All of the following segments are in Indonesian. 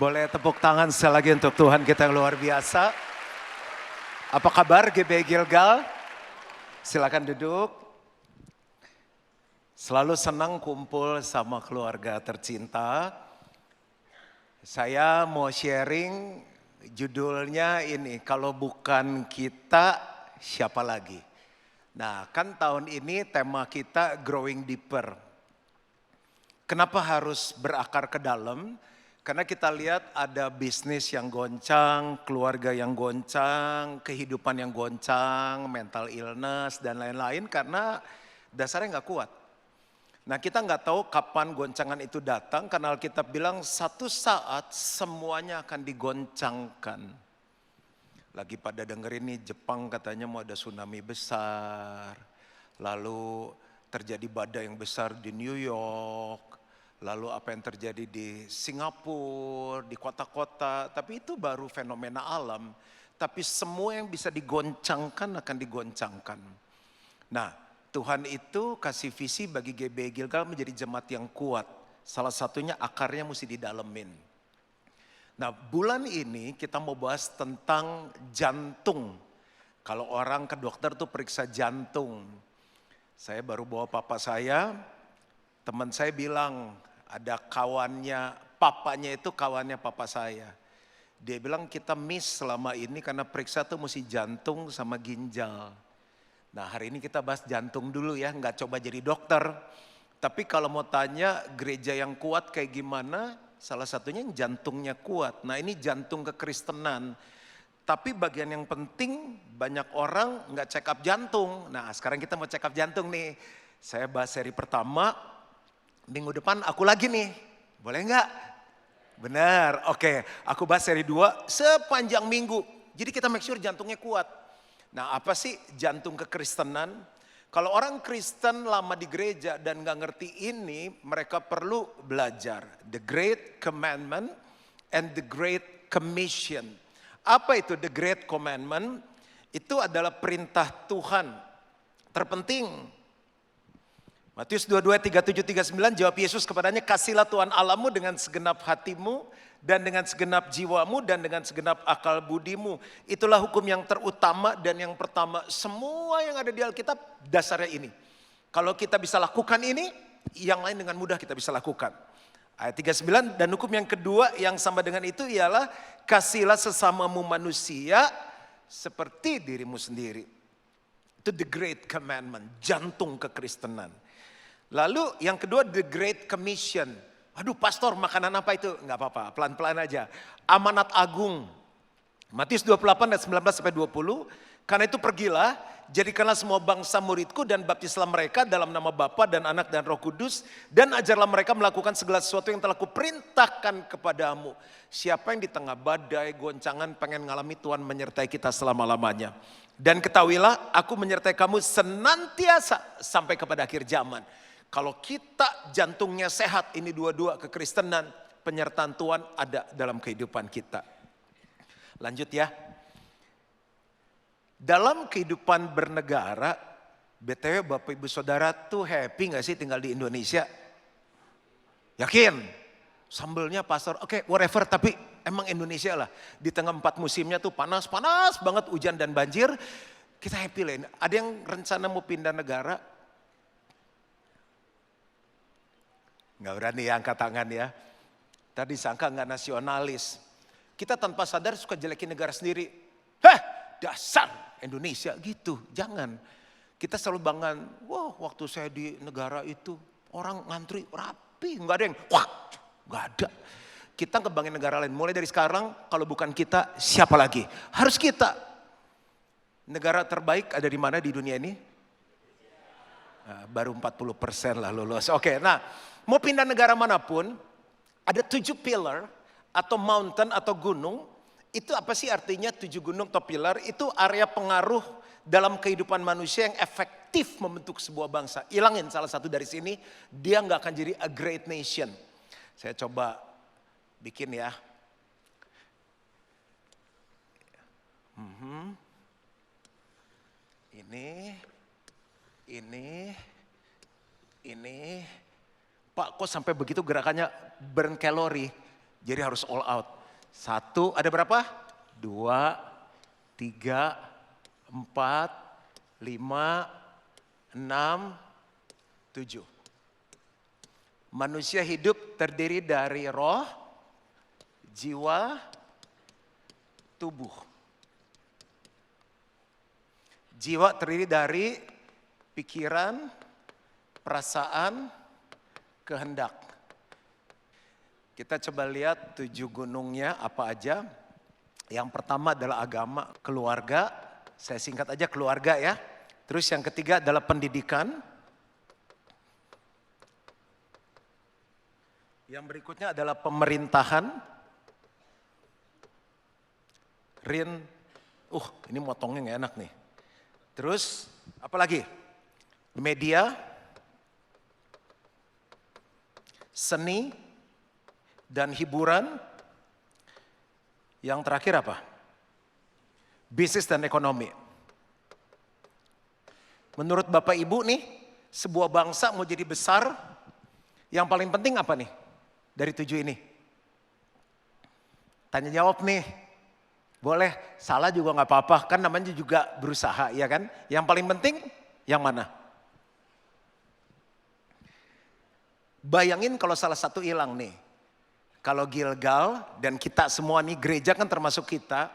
Boleh tepuk tangan sekali lagi untuk Tuhan kita yang luar biasa. Apa kabar GBI Gilgal? Silakan duduk. Selalu senang kumpul sama keluarga tercinta. Saya mau sharing judulnya ini, kalau bukan kita siapa lagi? Nah, kan tahun ini tema kita Growing Deeper. Kenapa harus berakar ke dalam? Karena kita lihat ada bisnis yang goncang, keluarga yang goncang, kehidupan yang goncang, mental illness dan lain-lain karena dasarnya nggak kuat. Nah, kita nggak tahu kapan goncangan itu datang karena Alkitab bilang satu saat semuanya akan digoncangkan. Lagi pada dengerin nih, Jepang katanya mau ada tsunami besar. Lalu terjadi badai yang besar di New York. Lalu apa yang terjadi di Singapura, di kota-kota. Tapi itu baru fenomena alam. Tapi semua yang bisa digoncangkan akan digoncangkan. Nah, Tuhan itu kasih visi bagi GBI Gilgal menjadi jemaat yang kuat. Salah satunya akarnya mesti didalemin. Nah, bulan ini kita mau bahas tentang jantung. Kalau orang ke dokter tuh periksa jantung. Saya baru bawa papa saya, teman saya bilang ada kawannya, papanya itu kawannya papa saya. Dia bilang kita miss selama ini karena periksa tuh mesti jantung sama ginjal. Nah, hari ini kita bahas jantung dulu ya, nggak coba jadi dokter. Tapi kalau mau tanya gereja yang kuat kayak gimana, salah satunya yang jantungnya kuat. Nah, ini jantung kekristenan. Tapi bagian yang penting banyak orang nggak check up jantung. Nah, sekarang kita mau check up jantung nih. Saya bahas seri pertama, minggu depan aku lagi nih. Boleh nggak? Benar, oke. Aku bahas seri 2 sepanjang minggu. Jadi kita make sure jantungnya kuat. Nah, apa sih jantung kekristenan? Kalau orang Kristen lama di gereja dan nggak ngerti ini, mereka perlu belajar. The Great Commandment and the Great Commission. Apa itu the Great Commandment? Itu adalah perintah Tuhan terpenting. Matius 22, 37, 39 jawab Yesus kepadanya, kasihlah Tuhan Allahmu dengan segenap hatimu dan dengan segenap jiwamu dan dengan segenap akal budimu. Itulah hukum yang terutama dan yang pertama. Semua yang ada di Alkitab dasarnya ini. Kalau kita bisa lakukan ini, yang lain dengan mudah kita bisa lakukan. Ayat 39 dan hukum yang kedua yang sama dengan itu ialah kasihlah sesamamu manusia seperti dirimu sendiri. Itu the great commandment, jantung kekristenan. Lalu yang kedua the Great Commission. Aduh pastor makanan apa itu? Enggak apa-apa, pelan-pelan aja. Amanat agung. Matius 28 ayat 19 sampai 20. Karena itu pergilah, jadikanlah semua bangsa muridku dan baptislah mereka dalam nama Bapa dan Anak dan Roh Kudus. Dan ajarlah mereka melakukan segala sesuatu yang telah kuperintahkan kepadamu. Siapa yang di tengah badai, goncangan pengen ngalami Tuhan menyertai kita selama-lamanya. Dan ketahuilah aku menyertai kamu senantiasa sampai kepada akhir zaman. Kalau kita jantungnya sehat, ini dua-dua kekristenan, penyertaan Tuhan ada dalam kehidupan kita. Lanjut ya. Dalam kehidupan bernegara, BTW Bapak Ibu Saudara tuh happy gak sih tinggal di Indonesia? Yakin? Sambelnya pastor, oke, whatever, tapi emang Indonesia lah. Di tengah 4 musimnya tuh panas banget, hujan dan banjir. Kita happy lah. Ada yang rencana mau pindah negara? Nggak berani ya angkat tangan ya. Tadi sangka nggak nasionalis. Kita tanpa sadar suka jelekin negara sendiri. Dasar Indonesia gitu. Jangan. Kita selalu banggaan, wah waktu saya di negara itu orang ngantri rapi. Nggak ada yang, wah nggak ada. Kita ngebangin negara lain. Mulai dari sekarang kalau bukan kita siapa lagi? Harus kita. Negara terbaik ada di mana di dunia ini? Nah, baru 40% lah lulus. Oke, nah mau pindah negara manapun, ada 7 pillar atau mountain atau gunung. Itu apa sih artinya 7 gunung atau pillar? Itu area pengaruh dalam kehidupan manusia yang efektif membentuk sebuah bangsa. Hilangin salah satu dari sini, dia nggak akan jadi a great nation. Saya coba bikin ya. Ini. Pak kok sampai begitu gerakannya burn kalori? Jadi harus all out. 1, ada berapa? 2, 3, 4, 5, 6, 7. Manusia hidup terdiri dari roh, jiwa, tubuh. Jiwa terdiri dari pikiran, perasaan, kehendak. Kita coba lihat 7 gunungnya apa aja. Yang pertama adalah agama, keluarga. Saya singkat aja keluarga ya. Terus yang ketiga adalah pendidikan. Yang berikutnya adalah pemerintahan. Ini motongnya nggak enak nih. Terus apa lagi? Media, seni, dan hiburan. Yang terakhir apa? Bisnis dan ekonomi. Menurut Bapak Ibu nih, sebuah bangsa mau jadi besar, yang paling penting apa nih dari 7 ini? Tanya jawab nih. Boleh, salah juga nggak apa-apa, kan namanya juga berusaha, ya kan? Yang paling penting yang mana? Bayangin kalau salah satu hilang nih. Kalau Gilgal dan kita semua nih, gereja kan termasuk kita.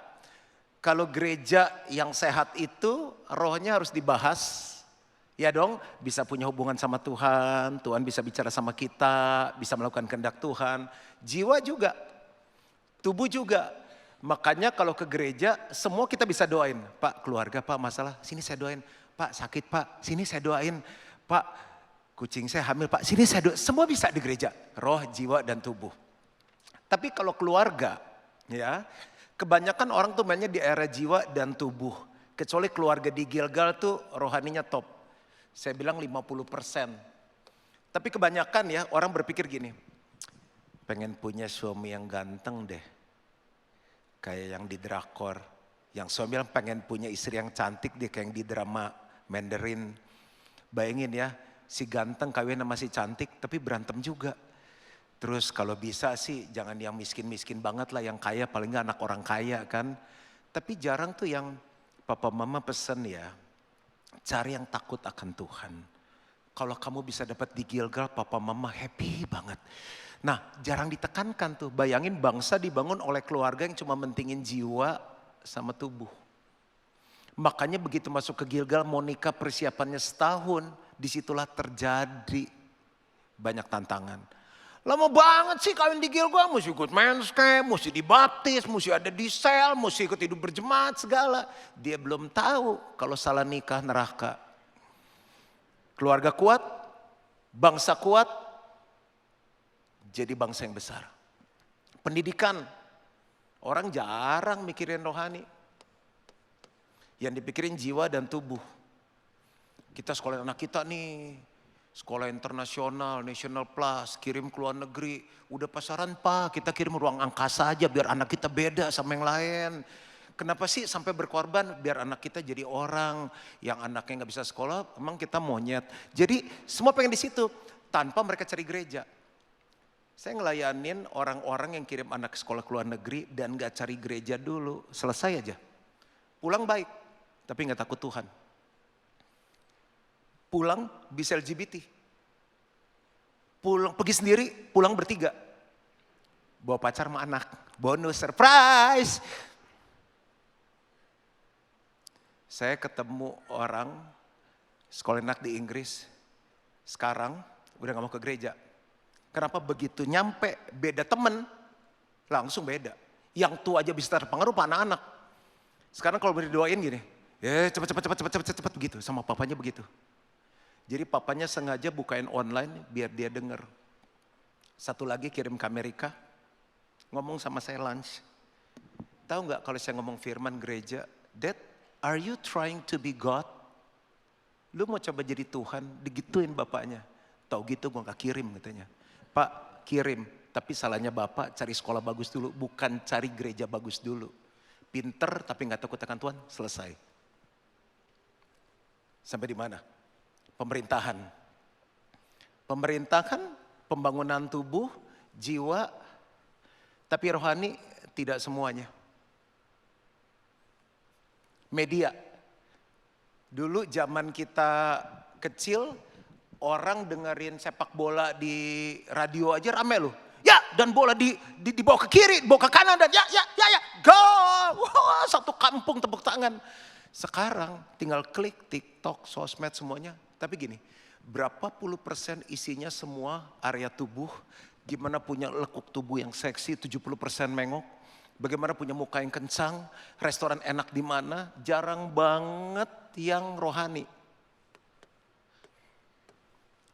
Kalau gereja yang sehat itu rohnya harus dibahas. Ya dong, bisa punya hubungan sama Tuhan, Tuhan bisa bicara sama kita, bisa melakukan kehendak Tuhan. Jiwa juga, tubuh juga. Makanya kalau ke gereja semua kita bisa doain. Pak keluarga pak masalah, sini saya doain. Pak sakit pak, sini saya doain. Pak kucing saya hamil pak, sini saya doain. Semua bisa di gereja, roh, jiwa dan tubuh. Tapi kalau keluarga ya, kebanyakan orang tuh mainnya di area jiwa dan tubuh. Kecuali keluarga di Gilgal tuh rohaninya top. Saya bilang 50%. Tapi kebanyakan ya orang berpikir gini, pengen punya suami yang ganteng deh. Kayak yang di drakor. Yang suami bilang pengen punya istri yang cantik deh kayak yang di drama Mandarin. Bayangin ya, si ganteng kawin sama si cantik tapi berantem juga. Terus kalau bisa sih jangan yang miskin-miskin banget lah, yang kaya paling gak anak orang kaya kan. Tapi jarang tuh yang papa mama pesen ya, cari yang takut akan Tuhan. Kalau kamu bisa dapat di Gilgal, papa mama happy banget. Nah jarang ditekankan tuh, bayangin bangsa dibangun oleh keluarga yang cuma mentingin jiwa sama tubuh. Makanya begitu masuk ke Gilgal, mau nikah persiapannya setahun, disitulah terjadi banyak tantangan. Lama banget sih kawin di Gilgal, mesti ikut men's camp, mesti dibaptis, mesti ada di sel, mesti ikut hidup berjemaat segala. Dia belum tahu kalau salah nikah neraka. Keluarga kuat, bangsa kuat, jadi bangsa yang besar. Pendidikan, orang jarang mikirin rohani. Yang dipikirin jiwa dan tubuh. Kita sekolah anak kita nih, sekolah internasional, national plus, kirim ke luar negeri. Udah pasaran pak, kita kirim ruang angkasa aja biar anak kita beda sama yang lain. Kenapa sih sampai berkorban? Biar anak kita jadi orang yang anaknya gak bisa sekolah, emang kita monyet. Jadi semua pengen di situ, tanpa mereka cari gereja. Saya ngelayanin orang-orang yang kirim anak ke sekolah ke luar negeri dan gak cari gereja dulu, selesai aja. Pulang baik, tapi gak takut Tuhan. Pulang bisa LGBT. Pulang pergi sendiri, pulang bertiga. Bawa pacar sama anak, bonus surprise. Saya ketemu orang sekolah anak di Inggris, sekarang udah gak mau ke gereja. Kenapa? Begitu nyampe beda temen, langsung beda. Yang tua aja bisa terpengaruh pak anak-anak. Sekarang kalau berdoain gini, ya cepet begitu, sama papanya begitu. Jadi papanya sengaja bukain online biar dia denger. Satu lagi kirim ke Amerika, ngomong sama saya lunch. Tahu nggak kalau saya ngomong firman gereja, Dad, are you trying to be God? Lu mau coba jadi Tuhan, digituin bapaknya. Tahu gitu gue gak kirim katanya. Pak kirim, tapi salahnya bapak cari sekolah bagus dulu, bukan cari gereja bagus dulu. Pinter tapi gak takut akan Tuhan, selesai. Sampai di mana? Pemerintahan. Pemerintahan, pembangunan tubuh, jiwa, Tapi rohani tidak semuanya. Media. Dulu zaman kita kecil, orang dengerin sepak bola di radio aja rame loh. Ya, dan bola dibawa ke kiri, dibawa ke kanan, dan ya, go! Wah, satu kampung tepuk tangan. Sekarang tinggal klik TikTok, sosmed semuanya. Tapi gini, berapa puluh persen isinya semua area tubuh, gimana punya lekuk tubuh yang seksi, 70% mengok. Bagaimana punya muka yang kencang, restoran enak di mana, jarang banget yang rohani.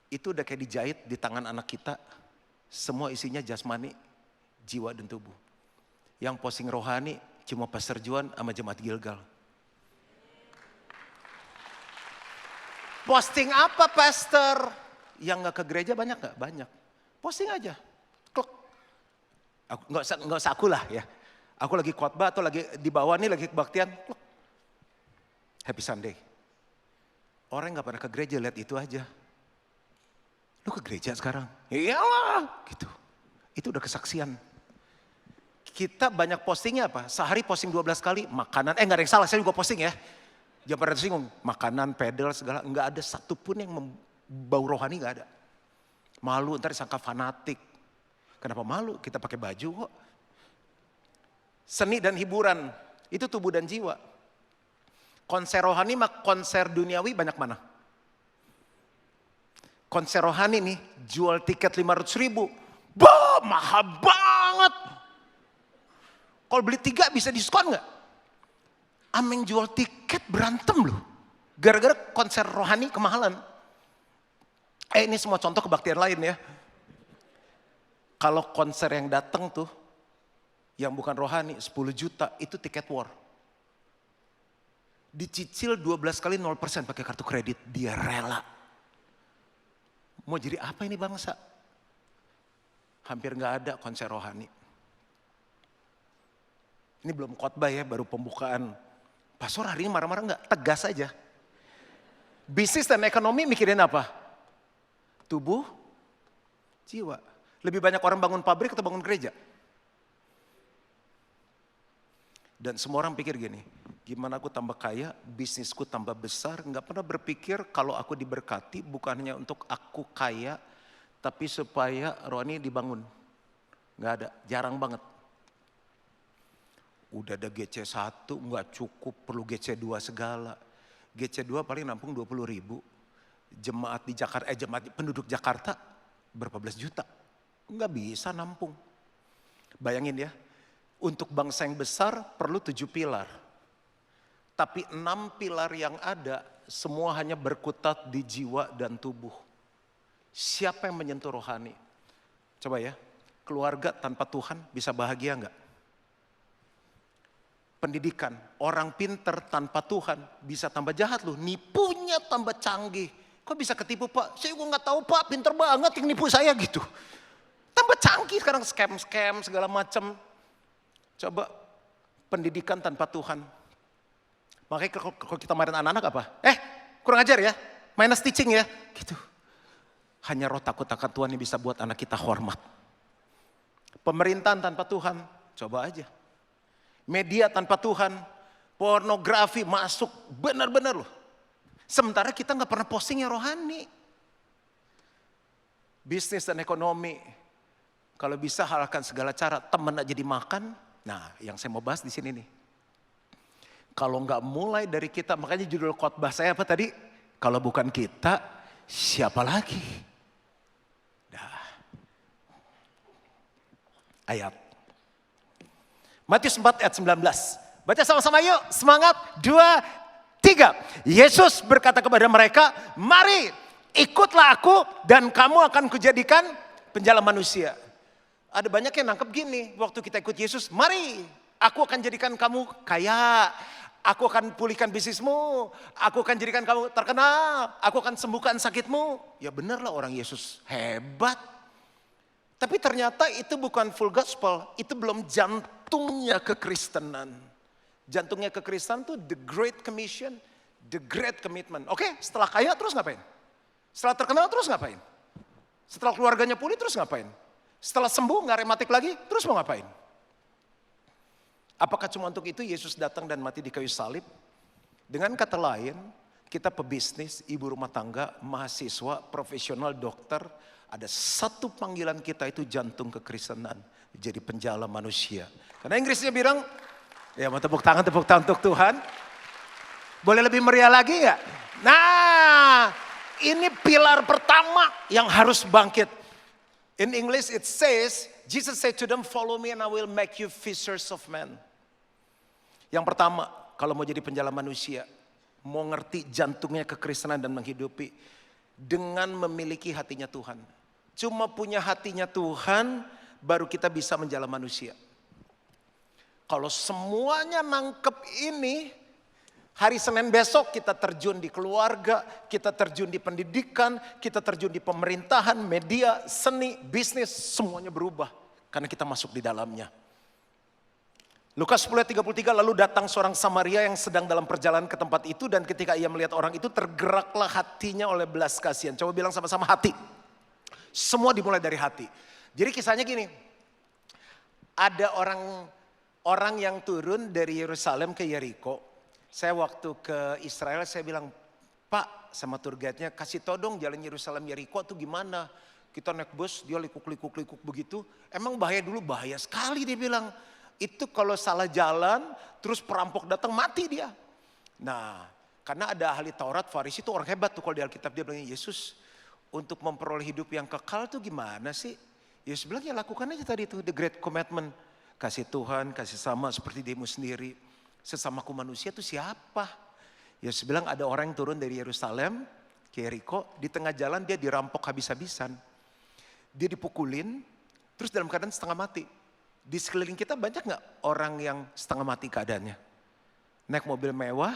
Itu udah kayak dijahit di tangan anak kita, semua isinya jasmani, jiwa dan tubuh. Yang posting rohani cuma Pastor Juan sama Jemaat Gilgal. Posting apa pastor? Yang gak ke gereja banyak gak? Banyak. Posting aja. Klik. Nggak usah aku lah ya. Aku lagi khotbah atau lagi di bawah nih lagi kebaktian. Klik. Happy Sunday. Orang gak pernah ke gereja lihat itu aja. Lu ke gereja sekarang? Iyalah gitu. Itu udah kesaksian. Kita banyak postingnya apa? Sehari posting 12 kali makanan. Gak ada yang salah, saya juga posting ya. Jangan pernah tersinggung, makanan, pedal, segala. Enggak ada satupun yang bau rohani, enggak ada. Malu, ntar disangka fanatik. Kenapa malu? Kita pakai baju kok. Seni dan hiburan, itu tubuh dan jiwa. Konser rohani mah konser duniawi banyak mana? Konser rohani nih, jual tiket 500.000. Bah, mahal banget. Kalau beli 3 bisa diskon enggak? Ameng jual tiket berantem loh. Gara-gara konser rohani kemahalan. Ini semua contoh kebaktian lain ya. Kalau konser yang datang tuh, yang bukan rohani 10 juta itu tiket war. Dicicil 12 kali 0% pakai kartu kredit. Dia rela. Mau jadi apa ini bangsa? Hampir gak ada konser rohani. Ini belum khotbah ya, baru pembukaan. Pastor hari ini marah-marah enggak? Tegas aja. Bisnis dan ekonomi mikirin apa? Tubuh, jiwa. Lebih banyak orang bangun pabrik atau bangun gereja? Dan semua orang pikir gini, gimana aku tambah kaya, bisnisku tambah besar. Enggak pernah berpikir kalau aku diberkati bukan hanya untuk aku kaya, tapi supaya rohani dibangun. Enggak ada, jarang banget. Udah ada GC1 nggak cukup, perlu GC2 segala. GC2 paling nampung 20.000. Jemaat di Jakarta, jemaat penduduk Jakarta berapa belas juta. Nggak bisa nampung. Bayangin ya, untuk bangsa yang besar perlu 7 pilar. Tapi 6 pilar yang ada semua hanya berkutat di jiwa dan tubuh. Siapa yang menyentuh rohani? Coba ya, keluarga tanpa Tuhan bisa bahagia nggak? Pendidikan, orang pinter tanpa Tuhan bisa tambah jahat loh, nipunya tambah canggih. Kok bisa ketipu Pak? Saya juga nggak tahu Pak, pinter banget yang nipu saya gitu. Tambah canggih sekarang scam segala macam. Coba pendidikan tanpa Tuhan. Makanya kalau kita marahin anak-anak apa? Kurang ajar ya, minus teaching ya, gitu. Hanya roh takut akan Tuhan yang bisa buat anak kita hormat. Pemerintahan tanpa Tuhan, coba aja. Media tanpa Tuhan, pornografi masuk benar-benar loh. Sementara kita nggak pernah posting yang rohani. Bisnis dan ekonomi, kalau bisa halalkan segala cara, teman aja dimakan. Nah, yang saya mau bahas di sini nih. Kalau nggak mulai dari kita, makanya judul khotbah saya apa tadi? Kalau bukan kita, siapa lagi? Dah. Ayat. Matius 4 ayat 19. Baca sama-sama yuk, semangat, 2, 3. Yesus berkata kepada mereka, mari ikutlah aku dan kamu akan kujadikan penjala manusia. Ada banyak yang nangkep gini, waktu kita ikut Yesus, mari aku akan jadikan kamu kaya. Aku akan pulihkan bisnismu, aku akan jadikan kamu terkenal, aku akan sembuhkan sakitmu. Ya bener lah orang Yesus hebat. Tapi ternyata itu bukan full gospel, itu belum jantungnya kekristenan. Jantungnya kekristenan itu the great commission, the great commitment. Oke, setelah kaya terus ngapain? Setelah terkenal terus ngapain? Setelah keluarganya pulih terus ngapain? Setelah sembuh nggak rematik lagi terus mau ngapain? Apakah cuma untuk itu Yesus datang dan mati di kayu salib? Dengan kata lain, kita pebisnis, ibu rumah tangga, mahasiswa, profesional, dokter. Ada satu panggilan kita itu jantung kekristenan. Jadi penjala manusia. Karena Inggrisnya bilang, ya mau tepuk tangan untuk Tuhan. Boleh lebih meriah lagi ya? Nah, ini pilar pertama yang harus bangkit. In English it says, Jesus said to them, follow me and I will make you fishers of men. Yang pertama, kalau mau jadi penjala manusia, mau ngerti jantungnya kekristenan dan menghidupi, dengan memiliki hatinya Tuhan. Cuma punya hatinya Tuhan, baru kita bisa menjala manusia. Kalau semuanya nangkep ini, hari Senin besok kita terjun di keluarga, kita terjun di pendidikan, kita terjun di pemerintahan, media, seni, bisnis, semuanya berubah. Karena kita masuk di dalamnya. Lukas 10:33, lalu datang seorang Samaria yang sedang dalam perjalanan ke tempat itu. Dan ketika ia melihat orang itu, tergeraklah hatinya oleh belas kasihan. Coba bilang sama-sama, hati. Semua dimulai dari hati. Jadi kisahnya gini, ada orang yang turun dari Yerusalem ke Yeriko. Saya waktu ke Israel, saya bilang, Pak sama tour guide-nya, kasih tau dong jalan Yerusalem Yeriko tuh gimana. Kita naik bus, dia likuk-likuk begitu. Emang bahaya dulu? Bahaya sekali dia bilang. Itu kalau salah jalan, terus perampok datang, mati dia. Nah, karena ada ahli Taurat, Farisi itu orang hebat tuh kalau di Alkitab. Dia bilang, Yesus untuk memperoleh hidup yang kekal tuh gimana sih? Yesus bilang, ya lakukan aja tadi itu, the great commandment. Kasih Tuhan, kasih sama seperti dirimu sendiri. Sesamaku manusia itu siapa? Yesus bilang ada orang yang turun dari Yerusalem ke Yeriko. Di tengah jalan dia dirampok habis-habisan. Dia dipukulin, terus dalam keadaan setengah mati. Di sekeliling kita banyak gak orang yang setengah mati keadaannya? Naik mobil mewah,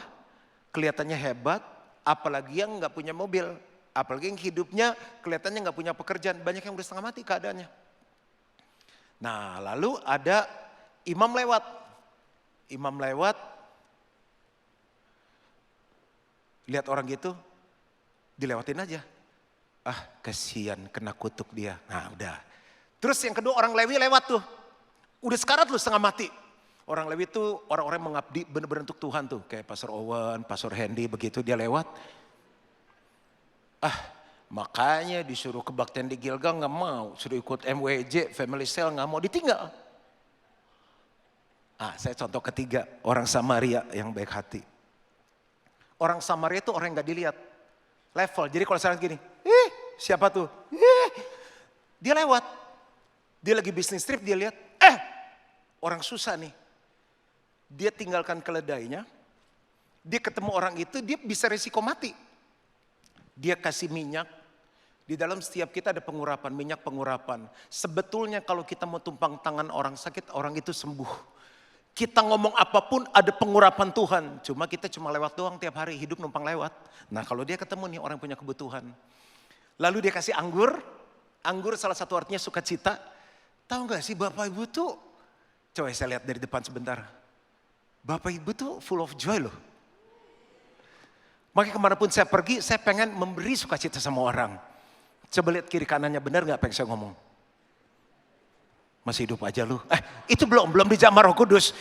kelihatannya hebat, apalagi yang gak punya mobil. Apalagi yang hidupnya kelihatannya gak punya pekerjaan. Banyak yang udah setengah mati keadaannya. Nah lalu ada imam lewat. Imam lewat, lihat orang gitu, dilewatin aja. Ah kasihan kena kutuk dia. Nah udah. Terus yang kedua orang Lewi lewat tuh. Udah sekarat lu setengah mati. Orang Lewi itu orang-orang mengabdi benar-benar untuk Tuhan tuh. Kayak Pastor Owen, Pastor Hendy begitu dia lewat. Ah makanya disuruh kebaktian di Gilgal gak mau. Suruh ikut MWJ, Family Cell gak mau, ditinggal. Ah saya contoh ketiga, orang Samaria yang baik hati. Orang Samaria itu orang yang gak dilihat. Level, jadi kalau saya gini, siapa tuh? Dia lewat. Dia lagi bisnis trip, dia lihat, orang susah nih. Dia tinggalkan keledainya, dia ketemu orang itu, dia bisa risiko mati. Dia kasih minyak, di dalam setiap kita ada pengurapan, minyak pengurapan. Sebetulnya kalau kita mau tumpang tangan orang sakit, orang itu sembuh. Kita ngomong apapun ada pengurapan Tuhan. Cuma kita cuma lewat doang tiap hari, hidup numpang lewat. Nah kalau dia ketemu nih orang punya kebutuhan. Lalu dia kasih anggur, anggur salah satu artinya sukacita. Tahu gak sih Bapak Ibu tuh, coba saya lihat dari depan sebentar. Bapak Ibu tuh full of joy loh. Makanya kemanapun saya pergi, saya pengen memberi sukacita sama orang. Coba lihat kiri kanannya, benar gak apa yang saya ngomong? Masih hidup aja lu. Itu belum dijamah Roh Kudus.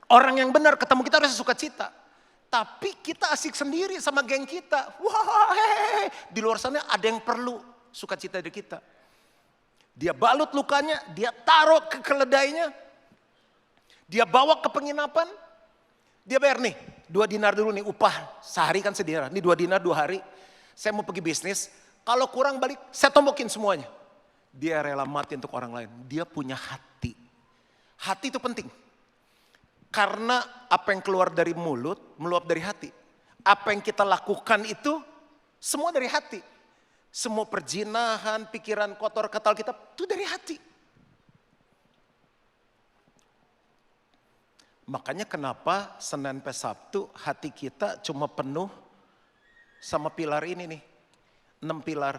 Orang yang benar ketemu kita harus sukacita. Tapi kita asik sendiri sama geng kita. Wah, di luar sana ada yang perlu sukacita dari kita. Dia balut lukanya, dia taruh ke keledainya. Dia bawa ke penginapan. Dia bayar nih, 2 dinar dulu nih upah. Sehari kan sedira, ini 2 dinar 2 hari. Saya mau pergi bisnis, kalau kurang balik saya tombokin semuanya. Dia rela mati untuk orang lain. Dia punya hati. Hati itu penting. Karena apa yang keluar dari mulut, meluap dari hati. Apa yang kita lakukan itu semua dari hati. Semua perjinahan, pikiran kotor, kata Alkitab itu dari hati. Makanya kenapa Senin sampai Sabtu hati kita cuma penuh sama pilar ini nih. 6 pilar.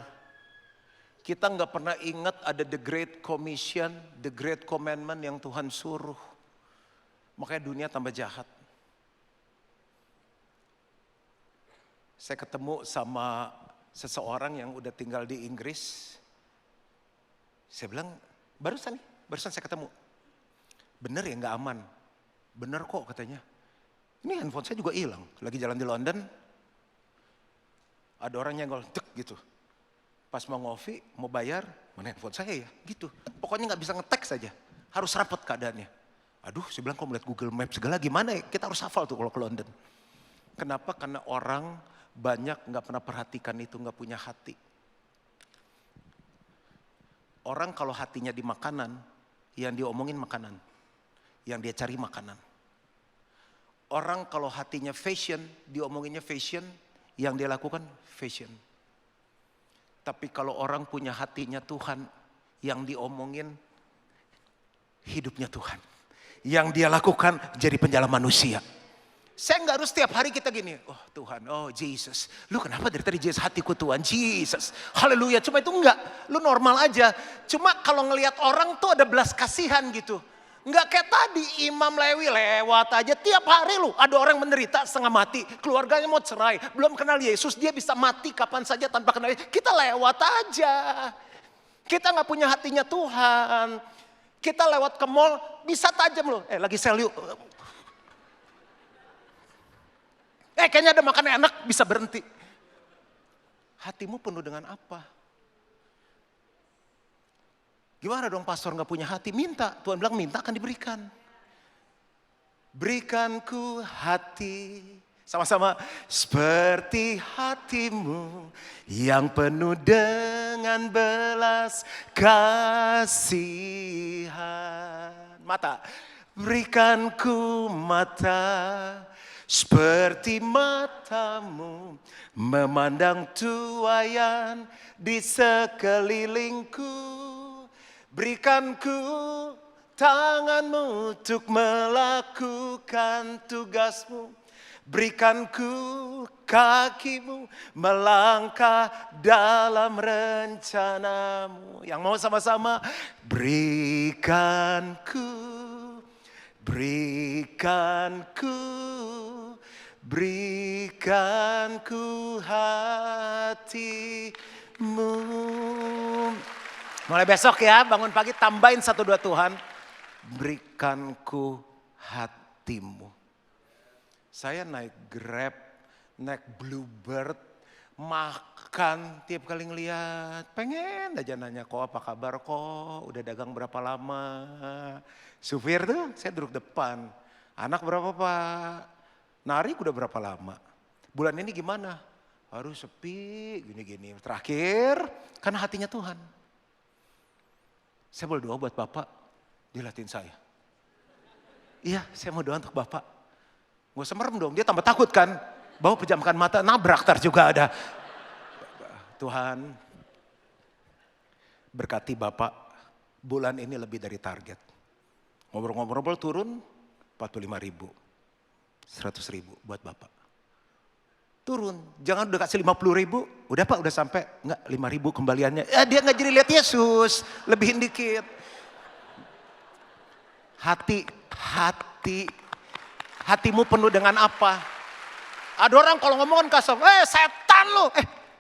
Kita nggak pernah ingat ada the great commission, the great commandment yang Tuhan suruh. Makanya dunia tambah jahat. Saya ketemu sama seseorang yang udah tinggal di Inggris. Saya bilang, barusan saya ketemu. Bener ya nggak aman. bener kok katanya. Ini handphone saya juga hilang, lagi jalan di London. Ada orang nyenggol, tek gitu. Pas mau ngopi, mau bayar, mana handphone saya ya, gitu. Pokoknya nggak bisa ngetek saja, harus rapet keadaannya. Aduh, saya bilang kok melihat Google Maps segala gimana ya, kita harus hafal tuh kalau ke London. Kenapa? Karena orang banyak nggak pernah perhatikan itu, nggak punya hati. Orang kalau hatinya di makanan, yang diomongin makanan, yang dia cari makanan. Orang kalau hatinya fashion, diomonginnya fashion, yang dia lakukan fashion. Tapi kalau orang punya hatinya Tuhan, yang diomongin hidupnya Tuhan. Yang dia lakukan jadi penjala manusia. Saya nggak harus setiap hari kita gini, oh Tuhan, oh Jesus. Lu kenapa dari tadi Jesus, hatiku Tuhan, Jesus. Haleluya, cuma itu enggak, lu normal aja. Cuma kalau ngelihat orang tuh ada belas kasihan gitu. Enggak kayak tadi Imam Lewi lewat aja tiap hari lu. Ada orang menderita setengah mati, keluarganya mau cerai, belum kenal Yesus, dia bisa mati kapan saja tanpa kenal Yesus. Kita lewat aja. Kita nggak punya hatinya Tuhan. Kita lewat ke mall bisa tajam loh. Lagi sale yuk. Kayaknya ada makanan enak, bisa berhenti. Hatimu penuh dengan apa? Gimana dong pastor gak punya hati? Minta, Tuhan bilang minta akan diberikan. Berikanku hati, sama-sama. Seperti hatimu yang penuh dengan belas kasihan. Mata, berikanku mata. Seperti matamu memandang tuaian di sekelilingku. Berikanku tanganmu untuk melakukan tugasmu. Berikanku kakimu melangkah dalam rencanamu. Yang mau sama-sama, berikanku. Berikanku hatimu. Mulai besok ya, bangun pagi tambahin 1-2 Tuhan. Berikanku hatimu. Saya naik Grab, naik Bluebird, makan tiap kali ngeliat. Pengen aja nanya, kok apa kabar kok, udah dagang berapa lama. Supir tuh saya duduk depan, anak berapa Pak? Narik udah berapa lama? Bulan ini gimana? Harus sepi, gini-gini. Terakhir, karena hatinya Tuhan. Saya boleh doa buat Bapak, dilatih saya. Iya, saya mau doa untuk Bapak. Gak usah merem dong, dia tambah takut kan. Bawa pejamkan mata, nabrak tar juga ada. Tuhan, berkati Bapak, bulan ini lebih dari target. Ngobrol-ngobrol turun 45.000, 100.000 buat Bapak. Turun, jangan udah kasih 50.000, udah Pak udah sampai, enggak 5.000 kembaliannya. Dia nggak jadi lihat Yesus, lebihin dikit. Hatimu penuh dengan apa? Ada orang kalau ngomong kasar, setan lu.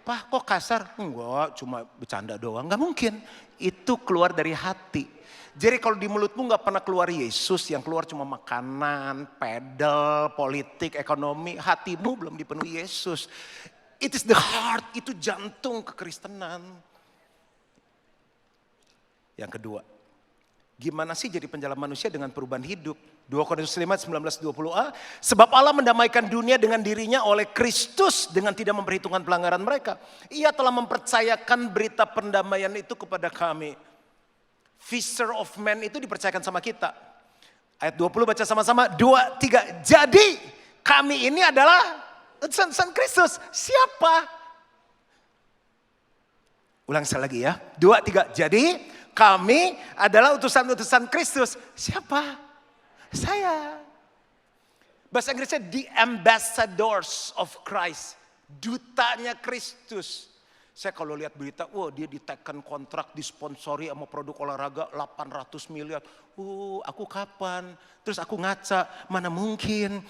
Pak kok kasar? Enggak, cuma bercanda doang, nggak mungkin. Itu keluar dari hati. Jadi kalau di mulutmu gak pernah keluar Yesus, yang keluar cuma makanan, pedal, politik, ekonomi, hatimu belum dipenuhi Yesus. It is the heart, itu jantung kekristenan. Yang kedua, gimana sih jadi penjala manusia dengan perubahan hidup? 2 Korintus 5, 19-20a, sebab Allah mendamaikan dunia dengan dirinya oleh Kristus dengan tidak memperhitungkan pelanggaran mereka. Ia telah mempercayakan berita pendamaian itu kepada kami. Fisher of men itu dipercayakan sama kita. Ayat 20 baca sama-sama. 2, 3. Jadi kami ini adalah utusan Kristus. Siapa? Ulang sekali lagi ya. 2, 3. Jadi kami adalah utusan-utusan Kristus. Siapa? Saya. Bahasa Inggrisnya the ambassadors of Christ. Dutanya Kristus. Saya kalau lihat berita, dia ditekan kontrak, disponsori sama produk olahraga 800 miliar. Aku kapan? Terus aku ngaca, mana mungkin.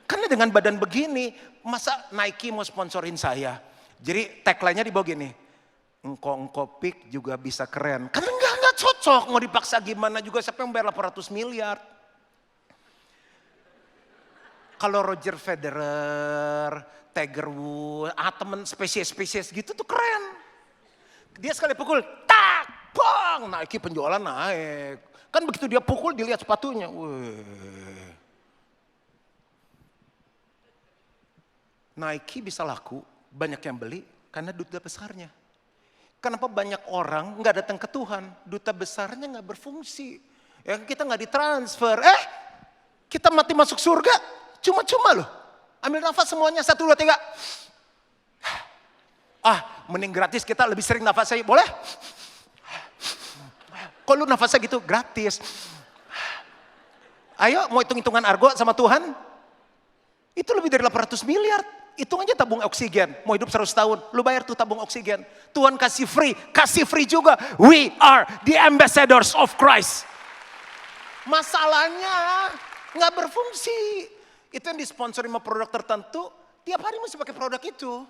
Karena dengan badan begini, masa Nike mau sponsorin saya? Jadi tagline-nya di bawah gini, engkau pik juga bisa keren. Karena enggak cocok, mau dipaksa gimana juga, siapa yang bayar 800 miliar. Kalau Roger Federer, Tiger Woods, temen spesies-spesies gitu tuh keren. Dia sekali pukul, tak, bang, Nike penjualan naik. Kan begitu dia pukul dilihat sepatunya. Wih. Nike bisa laku, banyak yang beli karena duta besarnya. Kenapa banyak orang nggak datang ke Tuhan? Duta besarnya nggak berfungsi. Ya kita nggak ditransfer. Kita mati masuk surga cuma-cuma loh. Ambil nafas semuanya 1, 2, 3. Mending gratis kita lebih sering nafas saya. Boleh? Kok lu nafasnya gitu? Gratis. Ayo mau hitung-hitungan argo sama Tuhan? Itu lebih dari 800 miliar. Hitung aja tabung oksigen. Mau hidup 100 tahun, lu bayar tuh tabung oksigen. Tuhan kasih free juga. We are the ambassadors of Christ. Masalahnya nggak berfungsi. Itu yang disponsori sama produk tertentu, tiap hari mesti pakai produk itu.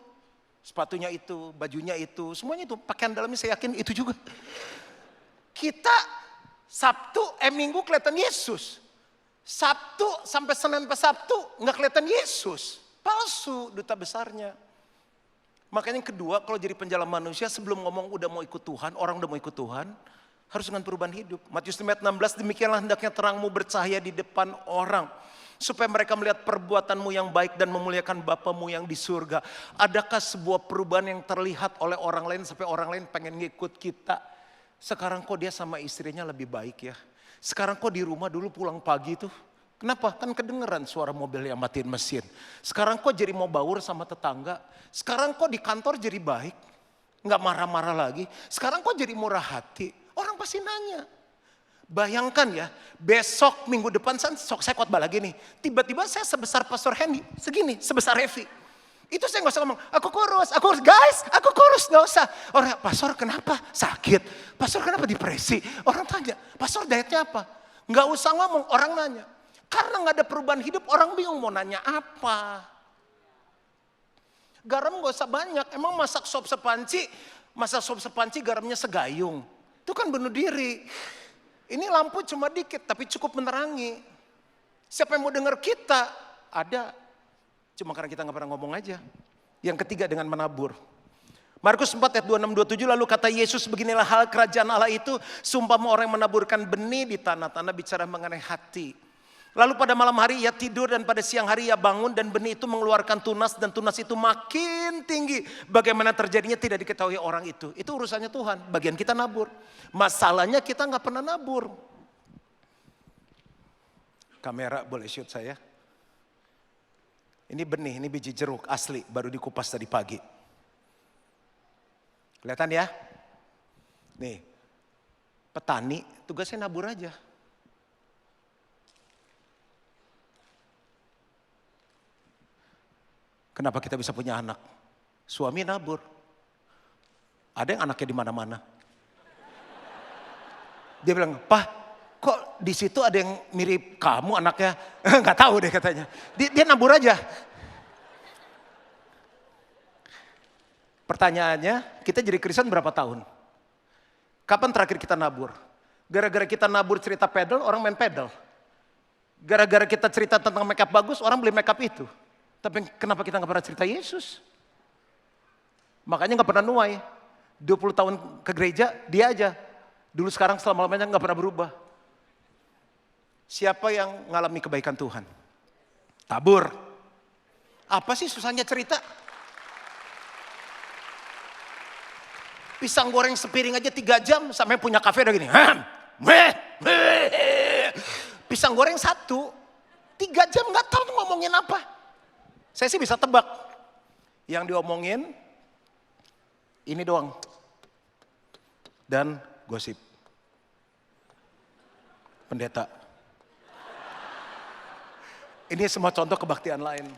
Sepatunya itu, bajunya itu, semuanya itu. Pakaian dalamnya saya yakin itu juga. Kita Minggu kelihatan Yesus. Sabtu sampai Senin sampai Sabtu nggak kelihatan Yesus. Palsu duta besarnya. Makanya yang kedua, kalau jadi penjalan manusia sebelum ngomong udah mau ikut Tuhan, orang udah mau ikut Tuhan, harus dengan perubahan hidup. Matius 16, demikianlah hendaknya terangmu bercahaya di depan orang, supaya mereka melihat perbuatanmu yang baik dan memuliakan Bapamu yang di surga. Adakah sebuah perubahan yang terlihat oleh orang lain sampai orang lain pengen ngikut kita? Sekarang kok dia sama istrinya lebih baik ya. Sekarang kok di rumah dulu pulang pagi tuh. Kenapa? Kan kedengeran suara mobil yang matiin mesin. Sekarang kok jadi mau baur sama tetangga. Sekarang kok di kantor jadi baik. Nggak marah-marah lagi. Sekarang kok jadi murah hati. Orang pasti nanya. Bayangkan ya, besok minggu depan saya khotbah lagi nih. Tiba-tiba saya sebesar Pastor Hendy, segini, sebesar Revi. Itu saya gak usah ngomong, aku kurus, guys, aku kurus, gak usah. Orang, Pastor kenapa? Sakit. Pastor kenapa depresi? Orang tanya, Pastor dietnya apa? Gak usah ngomong, orang nanya. Karena gak ada perubahan hidup, orang bingung mau nanya apa. Garam gak usah banyak, emang masak sop sepanci garamnya segayung. Itu kan bunuh diri. Ini lampu cuma dikit tapi cukup menerangi. Siapa yang mau dengar kita? Ada. Cuma karena kita gak pernah ngomong aja. Yang ketiga dengan menabur. Markus 4 ayat 26-27 lalu kata Yesus, beginilah hal kerajaan Allah itu, seumpama orang yang menaburkan benih di tanah-tanah, bicara mengenai hati. Lalu pada malam hari ia tidur dan pada siang hari ia bangun dan benih itu mengeluarkan tunas dan tunas itu makin tinggi. Bagaimana terjadinya tidak diketahui orang itu. Itu urusannya Tuhan, bagian kita nabur. Masalahnya kita gak pernah nabur. Kamera boleh shoot saya. Ini benih, ini biji jeruk asli, baru dikupas tadi pagi. Kelihatan ya? Nih, petani tugasnya nabur aja. Kenapa kita bisa punya anak? Suami nabur. Ada yang anaknya di mana-mana. Dia bilang, "Pak, kok di situ ada yang mirip kamu anaknya?" Nggak tahu deh katanya. Dia nabur aja. Pertanyaannya, kita jadi Kristen berapa tahun? Kapan terakhir kita nabur? Gara-gara kita nabur cerita pedal, orang main pedal. Gara-gara kita cerita tentang makeup bagus, orang beli makeup itu. Tapi kenapa kita gak pernah cerita Yesus? Makanya gak pernah nuai. 20 tahun ke gereja, dia aja. Dulu sekarang selama-lamanya gak pernah berubah. Siapa yang ngalami kebaikan Tuhan? Tabur. Apa sih susahnya cerita? Pisang goreng sepiring aja 3 jam, sampai punya kafe udah gini. Pisang goreng 1, 3 jam gak tahu ngomongin apa. Saya sih bisa tebak. Yang diomongin ini doang. Dan gosip. Pendeta. Ini semua contoh kebaktian lain.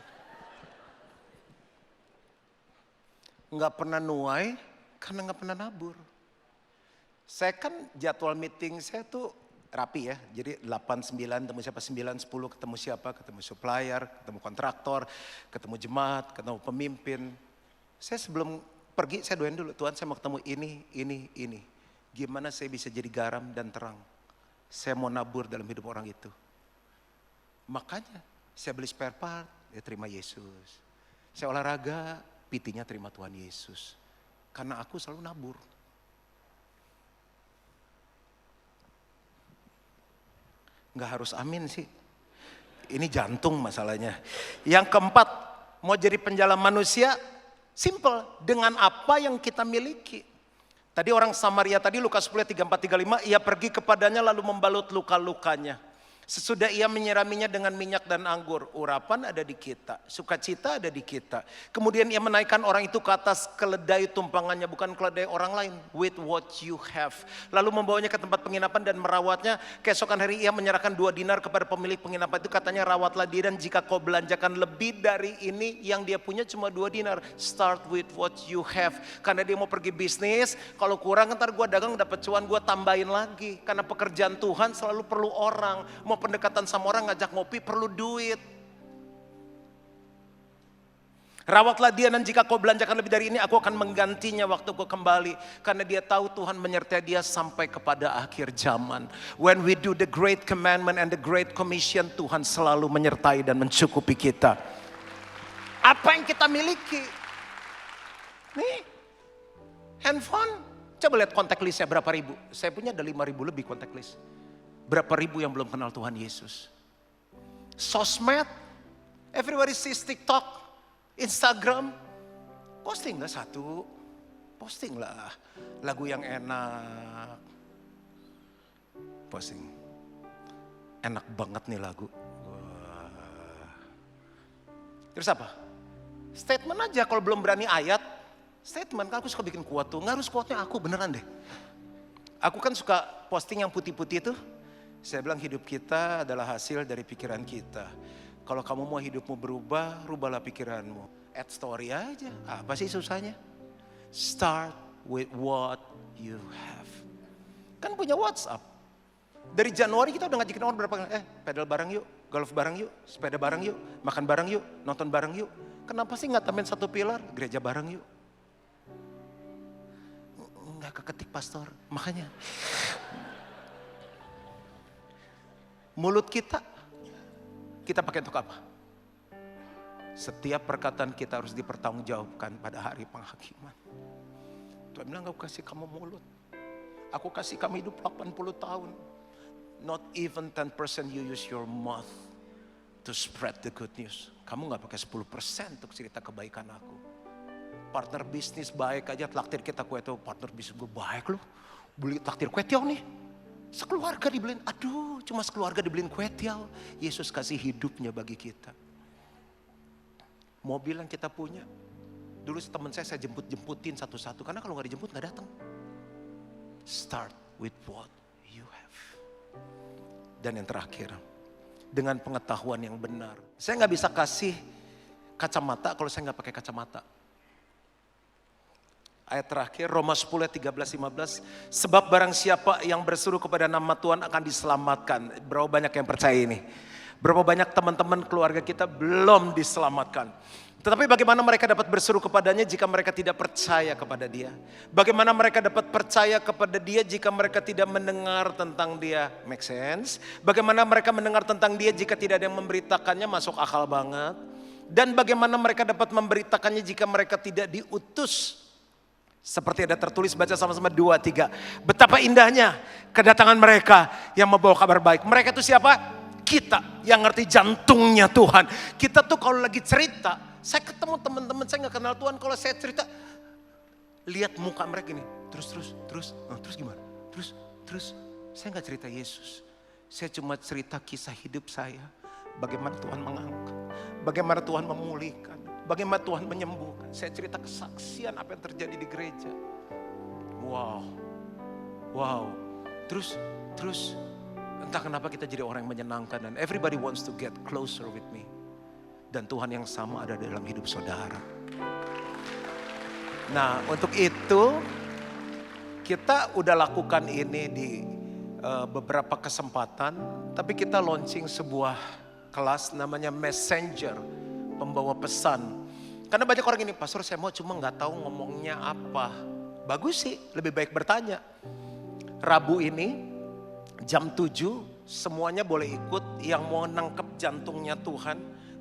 Nggak pernah nuai karena nggak pernah nabur. Saya kan jadwal meeting saya tuh rapi ya, jadi 8, 9, ketemu siapa, 9, 10, ketemu siapa, ketemu supplier, ketemu kontraktor, ketemu jemaat, ketemu pemimpin. Saya sebelum pergi, saya doain dulu, Tuhan saya mau ketemu ini. Gimana saya bisa jadi garam dan terang. Saya mau nabur dalam hidup orang itu. Makanya Saya beli spare part, ya terima Yesus. Saya olahraga, PT-nya terima Tuhan Yesus. Karena aku selalu nabur. Nggak harus amin sih. Ini jantung masalahnya. Yang keempat, mau jadi penjalan manusia, simple. Dengan apa yang kita miliki. Tadi orang Samaria tadi Lukas 10 34-35, ia pergi kepadanya lalu membalut luka-lukanya. Sesudah ia menyiraminya dengan minyak dan anggur, urapan ada di kita, sukacita ada di kita. Kemudian ia menaikkan orang itu ke atas keledai tumpangannya, bukan keledai orang lain, with what you have. Lalu membawanya ke tempat penginapan dan merawatnya. Keesokan hari ia menyerahkan 2 dinar kepada pemilik penginapan itu, katanya rawatlah dia, dan jika kau belanjakan lebih dari ini, yang dia punya cuma 2 dinar. Start with what you have. Karena dia mau pergi bisnis, kalau kurang ntar gue dagang dapat cuan, gue tambahin lagi. Karena pekerjaan Tuhan selalu perlu orang. Mau pendekatan sama orang, ngajak ngopi, perlu duit. Rawatlah dia, dan jika kau belanjakan lebih dari ini, aku akan menggantinya waktu kau kembali. Karena dia tahu Tuhan menyertai dia sampai kepada akhir zaman. When we do the great commandment and the great commission, Tuhan selalu menyertai dan mencukupi kita. Apa yang kita miliki? Nih, handphone. Coba lihat kontak listnya berapa ribu. Saya punya ada 5.000 lebih kontak list. Berapa ribu yang belum kenal Tuhan Yesus. Sosmed, everybody sees TikTok, Instagram. Posting lah satu, posting lah lagu yang enak. Posting, enak banget nih lagu. Wah. Terus apa? Statement aja, kalau belum berani ayat, statement. Kan aku suka bikin quote tuh, nggak harus quote-nya aku, beneran deh. Aku kan suka posting yang putih-putih tuh. Saya bilang hidup kita adalah hasil dari pikiran kita. Kalau kamu mau hidupmu berubah, rubahlah pikiranmu. Add story aja, apa sih susahnya? Start with what you have. Kan punya WhatsApp. Dari Januari kita udah ngajakin orang berapa kali. Pedal bareng yuk, golf bareng yuk, sepeda bareng yuk, makan bareng yuk, nonton bareng yuk. Kenapa sih nggak tambahin 1 pilar, gereja bareng yuk? Nggak keketik pastor, makanya. Mulut kita pakai untuk apa? Setiap perkataan kita harus dipertanggungjawabkan pada hari penghakiman. Tuhan bilang, aku kasih kamu mulut. Aku kasih kamu hidup 80 tahun. Not even 10% you use your mouth to spread the good news. Kamu gak pakai 10% untuk cerita kebaikan aku. Partner bisnis baik aja, traktir kita kue tiaw. Partner bisnis gue baik loh. Beli traktir kue tiaw nih. Sekeluarga dibeliin, aduh cuma sekeluarga dibeliin kue tiaw. Yesus kasih hidupnya bagi kita. Mobil yang kita punya, dulu teman saya jemput-jemputin satu-satu. Karena kalau gak dijemput gak datang. Start with what you have. Dan yang terakhir, dengan pengetahuan yang benar. Saya gak bisa kasih kacamata kalau saya gak pakai kacamata. Ayat terakhir Roma 10 13-15. Sebab barang siapa yang berseru kepada nama Tuhan akan diselamatkan. Berapa banyak yang percaya ini? Berapa banyak teman-teman keluarga kita belum diselamatkan. Tetapi bagaimana mereka dapat berseru kepadanya jika mereka tidak percaya kepada dia? Bagaimana mereka dapat percaya kepada dia jika mereka tidak mendengar tentang dia? Make sense? Bagaimana mereka mendengar tentang dia jika tidak ada yang memberitakannya? Masuk akal banget. Dan bagaimana mereka dapat memberitakannya jika mereka tidak diutus? Seperti ada tertulis, baca sama-sama 2, 3. Betapa indahnya kedatangan mereka yang membawa kabar baik. Mereka itu siapa? Kita yang ngerti jantungnya Tuhan. Kita tuh kalau lagi cerita, saya ketemu teman-teman saya gak kenal Tuhan. Kalau saya cerita, lihat muka mereka gini. Terus gimana? Terus saya gak cerita Yesus. Saya cuma cerita kisah hidup saya. Bagaimana Tuhan mengangkat. Bagaimana Tuhan memulihkan. Bagaimana Tuhan menyembuhkan. Saya cerita kesaksian apa yang terjadi di gereja. Wow. Terus entah kenapa kita jadi orang yang menyenangkan. Dan everybody wants to get closer with me. Dan Tuhan yang sama ada dalam hidup saudara. Nah untuk itu kita udah lakukan ini di beberapa kesempatan. Tapi kita launching sebuah kelas namanya Messenger. Pembawa pesan. Karena banyak orang ini, pastor saya mau cuma gak tahu ngomongnya apa. Bagus sih, lebih baik bertanya. Rabu ini jam 7 semuanya boleh ikut yang mau nangkep jantungnya Tuhan.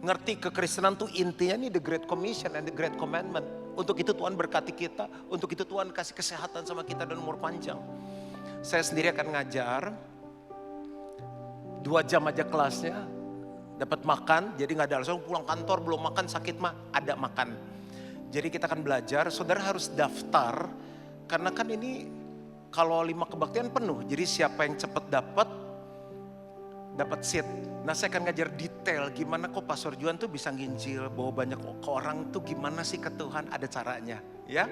ngerti kekristenan tuh intinya nih the Great Commission and the Great Commandment. Untuk itu Tuhan berkati kita, untuk itu Tuhan kasih kesehatan sama kita dan umur panjang. Saya sendiri akan ngajar 2 jam aja kelasnya, dapat makan, jadi nggak ada langsung pulang kantor belum makan sakit mah ada makan. Jadi kita akan belajar, saudara harus daftar karena kan ini kalau 5 kebaktian penuh, jadi siapa yang cepat dapat seat. Nah saya akan ngajar detail gimana kok Pastor Juan tuh bisa nginjil, bawa banyak ke orang tuh gimana sih ke Tuhan, ada caranya ya.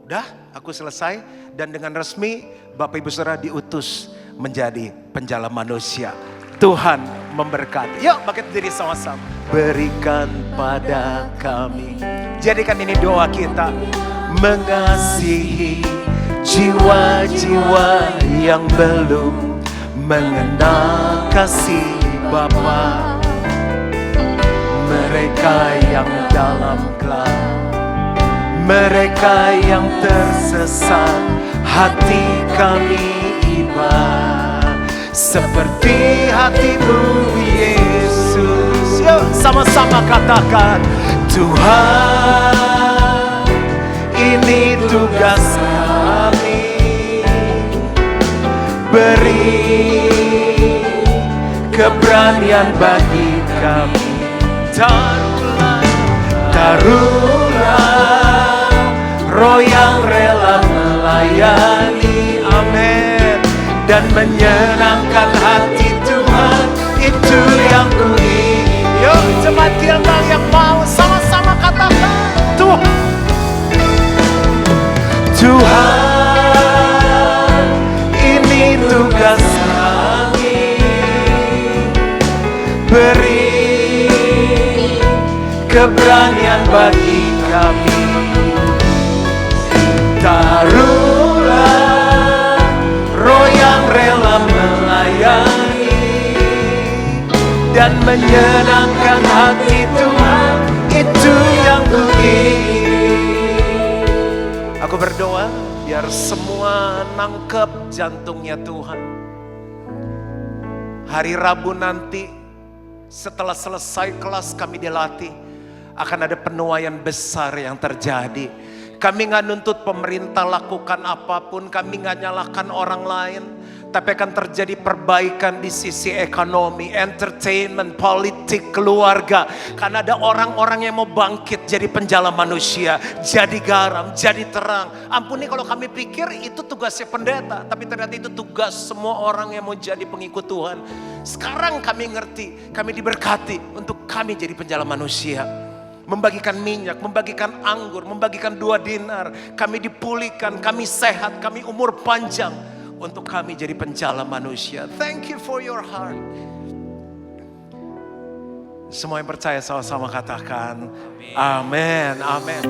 Udah aku selesai dan dengan resmi Bapak Ibu Saudara diutus menjadi penjala manusia. Tuhan memberkati. Yuk bangkit diri sama-sama. Berikan pada kami. Jadikan ini doa kita. Mengasihi jiwa-jiwa yang belum mengenal kasih Bapa, mereka yang dalam gelap, mereka yang tersesat, hati kami iba seperti hatimu Yesus. Yuk sama-sama katakan, Tuhan ini tugas kami, beri keberanian bagi kami. Taruhlah roh yang rela melayani, amin, dan menyenangkan hati Tuhan, itu yang ku ingin. Yuk jemaat Gilgal yang mau sama-sama katakan, Tuhan ini tugas kami, beri keberanian bagi kami. Taruhlah roh yang rela melayani dan menyenangkan hati Tuhan, itu yang ku ingin. Aku berdoa biar semua nangkep jantungnya Tuhan. Hari Rabu nanti setelah selesai kelas kami dilatih, akan ada penuaian besar yang terjadi. Kami gak nuntut pemerintah lakukan apapun, kami gak nyalahkan orang lain, tapi akan terjadi perbaikan di sisi ekonomi, entertainment, politik, keluarga. Karena ada orang-orang yang mau bangkit jadi penjala manusia, jadi garam, jadi terang. Ampuni kalau kami pikir itu tugasnya pendeta, tapi ternyata itu tugas semua orang yang mau jadi pengikut Tuhan. Sekarang kami ngerti, kami diberkati untuk kami jadi penjala manusia. Membagikan minyak, membagikan anggur, membagikan 2 dinar. Kami dipulihkan, kami sehat, kami umur panjang. Untuk kami jadi penjala manusia. Thank you for your heart. Semua yang percaya sama-sama katakan amin, amin.